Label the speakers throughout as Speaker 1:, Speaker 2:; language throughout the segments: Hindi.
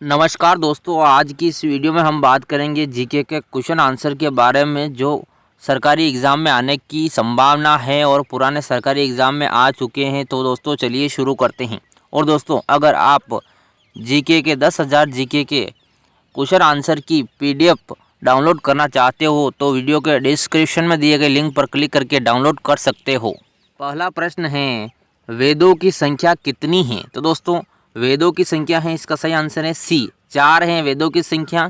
Speaker 1: नमस्कार दोस्तों, आज की इस वीडियो में हम बात करेंगे जीके के क्वेश्चन आंसर के बारे में जो सरकारी एग्ज़ाम में आने की संभावना है और पुराने सरकारी एग्ज़ाम में आ चुके हैं। तो दोस्तों चलिए शुरू करते हैं। और दोस्तों अगर आप जीके के 10,000 जीके के क्वेश्चन आंसर की PDF डाउनलोड करना चाहते हो तो वीडियो के डिस्क्रिप्शन में दिए गए लिंक पर क्लिक करके डाउनलोड कर सकते हो। पहला प्रश्न है, वेदों की संख्या कितनी है? तो दोस्तों वेदों की संख्या है, इसका सही आंसर है सी, 4 है वेदों की संख्या।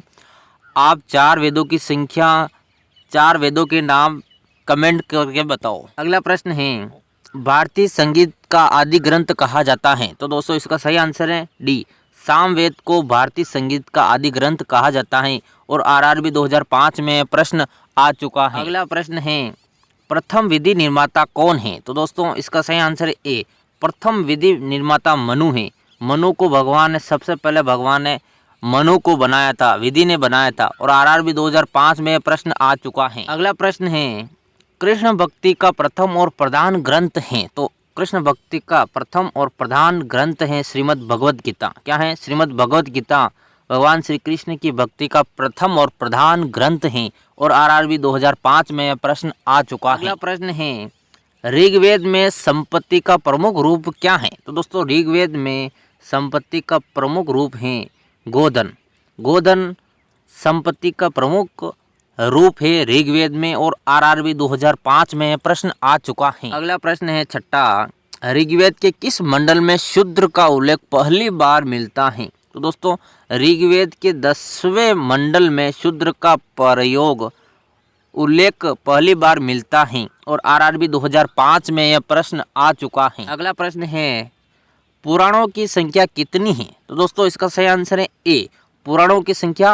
Speaker 1: आप 4 वेदों की संख्या, 4 वेदों के नाम कमेंट करके बताओ। अगला प्रश्न है, भारतीय संगीत का आदि ग्रंथ कहा जाता है? तो दोस्तों इसका सही आंसर है डी, सामवेद को भारतीय संगीत का आदि ग्रंथ कहा जाता है और RRB 2005 में प्रश्न आ चुका है। अगला प्रश्न है, प्रथम विधि निर्माता कौन है? तो दोस्तों इसका सही आंसर है ए, प्रथम विधि निर्माता मनु है। मनु को भगवान ने सबसे पहले मनु को बनाया था, विधि ने बनाया था और RRB 2005 में प्रश्न आ चुका है। अगला प्रश्न है, कृष्ण भक्ति का प्रथम और प्रधान ग्रंथ है? तो कृष्ण भक्ति का प्रथम और प्रधान ग्रंथ है श्रीमद् भगवद गीता। क्या है? श्रीमद् भगवद गीता भगवान श्री कृष्ण की भक्ति का प्रथम और प्रधान ग्रंथ है और RRB 2005 में प्रश्न आ चुका है। अगला प्रश्न है, ऋग्वेद में संपत्ति का प्रमुख रूप क्या है? तो दोस्तों ऋग्वेद में संपत्ति का प्रमुख रूप है गोधन। गोधन संपत्ति का प्रमुख रूप है ऋग्वेद में और RRB 2005 में प्रश्न आ चुका है। अगला प्रश्न है छठा, ऋग्वेद के किस मंडल में शूद्र का उल्लेख पहली बार मिलता है? तो दोस्तों ऋग्वेद के 10वें मंडल में शूद्र का प्रयोग उल्लेख पहली बार मिलता है और RRB 2005 में यह प्रश्न आ चुका है। अगला प्रश्न है, पुराणों की संख्या कितनी है? तो दोस्तों इसका सही आंसर है ए, पुराणों की संख्या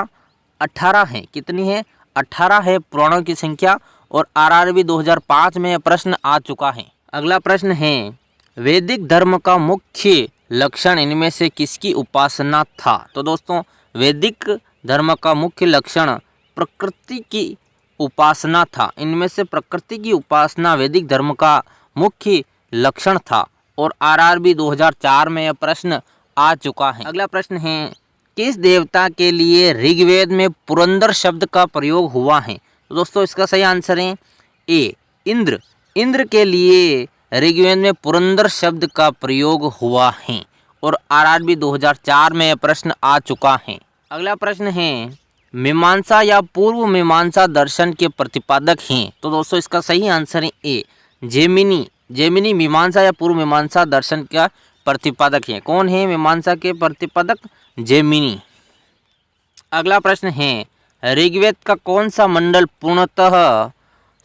Speaker 1: 18 है। कितनी है? 18 है पुराणों की संख्या और RRB 2005 में यह प्रश्न आ चुका है। अगला प्रश्न है, वैदिक धर्म का मुख्य लक्षण इनमें से किसकी उपासना था? तो दोस्तों वैदिक धर्म का मुख्य लक्षण प्रकृति की उपासना था। इनमें से प्रकृति की उपासना वैदिक धर्म का मुख्य लक्षण था और RRB 2004 में यह प्रश्न आ चुका है। अगला प्रश्न है, किस देवता के लिए ऋग्वेद में पुरंदर शब्द का प्रयोग हुआ है? तो दोस्तों इसका सही आंसर है ए, इंद्र। इंद्र के लिए ऋग्वेद में पुरंदर शब्द का प्रयोग हुआ है और RRB 2004 में यह प्रश्न आ चुका है। अगला प्रश्न है, मीमांसा या पूर्व मीमांसा दर्शन के प्रतिपादक हैं? तो दोस्तों इसका सही आंसर है ए, जैमिनी। जैमिनी मीमांसा या पूर्व मीमांसा दर्शन का प्रतिपादक है। कौन है मीमांसा के प्रतिपादक? जैमिनी। अगला प्रश्न है, ऋग्वेद का कौन सा मंडल पूर्णतः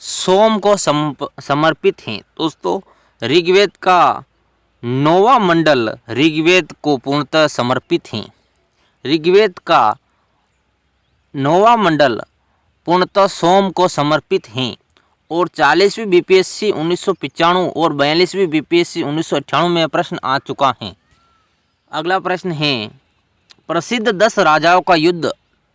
Speaker 1: सोम को समर्पित है? दोस्तों ऋग्वेद का 9वां मंडल ऋग्वेद को पूर्णतः समर्पित है। ऋग्वेद का 9वां मंडल पूर्णतः सोम को समर्पित है और 40वीं BPSC 1995 और 42वीं BPSC 1998 में प्रश्न आ चुका है। अगला प्रश्न है, प्रसिद्ध 10 राजाओं का युद्ध,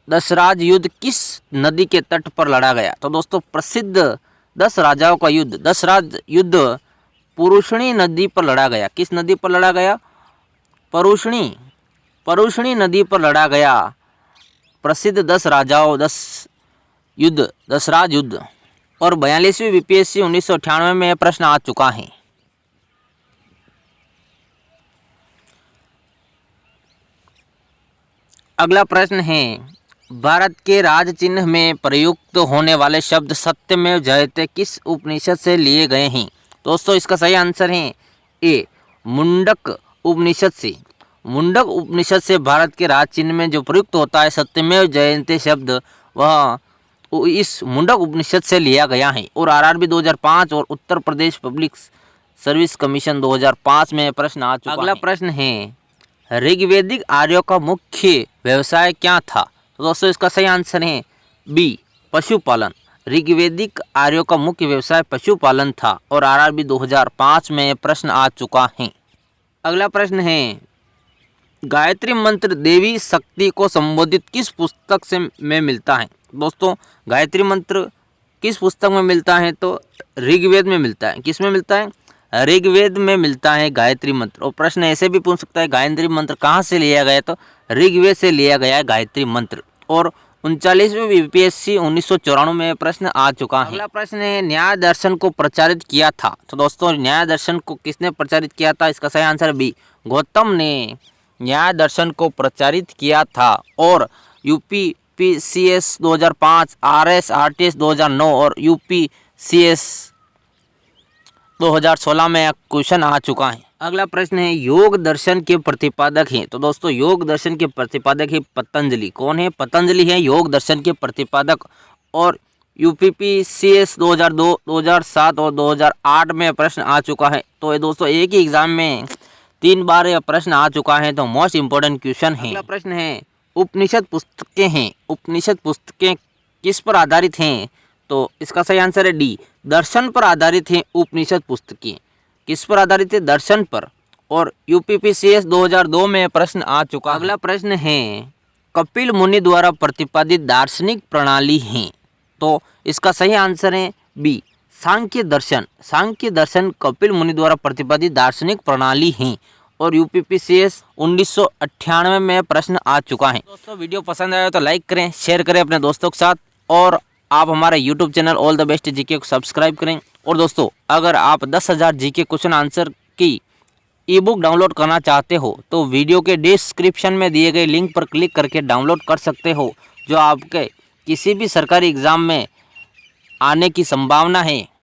Speaker 1: दशराज युद्ध किस नदी के तट पर लड़ा गया? तो दोस्तों प्रसिद्ध 10 राजाओं का युद्ध, दशराज युद्ध पुरुषणी नदी पर लड़ा गया। किस नदी पर लड़ा गया? परुष्णी नदी पर लड़ा गया। प्रसिद्ध 10 राजाओं, 10 युद्ध, दशराज युद्ध और 42वीं BPSC 1998 में यह प्रश्न आ चुका है। अगला प्रश्न है, भारत के राज चिन्ह में प्रयुक्त होने वाले शब्द सत्यमेव जयते किस उपनिषद से लिए गए हैं? दोस्तों इसका सही आंसर है ए, मुंडक उपनिषद से। मुंडक उपनिषद से भारत के राज चिन्ह में जो प्रयुक्त होता है सत्यमेव जयते शब्द, वह इस मुंडक उपनिषद से लिया गया है और RRB 2005 और Uttar Pradesh public service commission 2005 में प्रश्न आ चुका है। अगला प्रश्न है, ऋग्वैदिक आर्यों का मुख्य व्यवसाय क्या था? तो दोस्तों इसका सही आंसर है बी, पशुपालन। ऋग्वैदिक आर्यों का मुख्य व्यवसाय पशुपालन था और RRB 2005 में प्रश्न आ चुका है। अगला प्रश्न है, गायत्री मंत्र देवी शक्ति को संबोधित किस पुस्तक में मिलता है? दोस्तों गायत्री मंत्र किस पुस्तक में मिलता है? तो ऋग्वेद में मिलता है। किस में मिलता है? ऋग्वेद में मिलता है गायत्री मंत्र। और प्रश्न ऐसे भी पूछ सकता है गायत्री मंत्र कहाँ से लिया गया, तो ऋग्वेद से लिया गया है गायत्री मंत्र। और 39वें बीपीएससी 1994 में प्रश्न आ चुका है। अगला प्रश्न है न्याय दर्शन को प्रचारित किया था। तो दोस्तों न्याय दर्शन को किसने प्रचारित किया था, इसका सही आंसर बी, गौतम ने न्याय दर्शन को प्रचारित किया था। और यूपीपीसीएस 2005, आरएसआरटीएस 2009 और यूपीसीएस 2016 में क्वेश्चन आ चुका है। अगला प्रश्न है योग दर्शन के प्रतिपादक हैं। तो दोस्तों योग दर्शन के प्रतिपादक है पतंजलि। कौन है, पतंजलि है योग दर्शन के प्रतिपादक। और यूपीपीसीएस 2002, 2007 और 2008 में प्रश्न आ चुका है। तो ये दोस्तों एक ही एग्जाम में 3 बार यह प्रश्न आ चुका है, तो मोस्ट इंपॉर्टेंट क्वेश्चन है। अगला प्रश्न है उपनिषद पुस्तकें हैं, उपनिषद पुस्तकें किस पर आधारित हैं, तो इसका सही आंसर है डी, दर्शन पर आधारित हैं उपनिषद पुस्तकें। किस पर आधारित है, दर्शन पर। और यूपीपीसीएस 2002 में प्रश्न आ चुका। अगला प्रश्न है कपिल मुनि द्वारा प्रतिपादित दार्शनिक प्रणाली है, तो इसका सही आंसर है बी, सांख्य दर्शन। सांख्य दर्शन कपिल मुनि द्वारा प्रतिपादित दार्शनिक प्रणाली है। और यूपीपीसीएस 1998 में प्रश्न आ चुका है। दोस्तों वीडियो पसंद आया तो लाइक करें, शेयर करें अपने दोस्तों के साथ, और आप हमारे YouTube channel all the best GK को सब्सक्राइब करें। और दोस्तों अगर आप 10,000 जीके क्वेश्चन आंसर की ई बुक डाउनलोड करना चाहते हो तो वीडियो के डिस्क्रिप्शन में दिए गए लिंक पर क्लिक करके डाउनलोड कर सकते हो, जो आपके किसी भी सरकारी एग्ज़ाम में आने की संभावना है।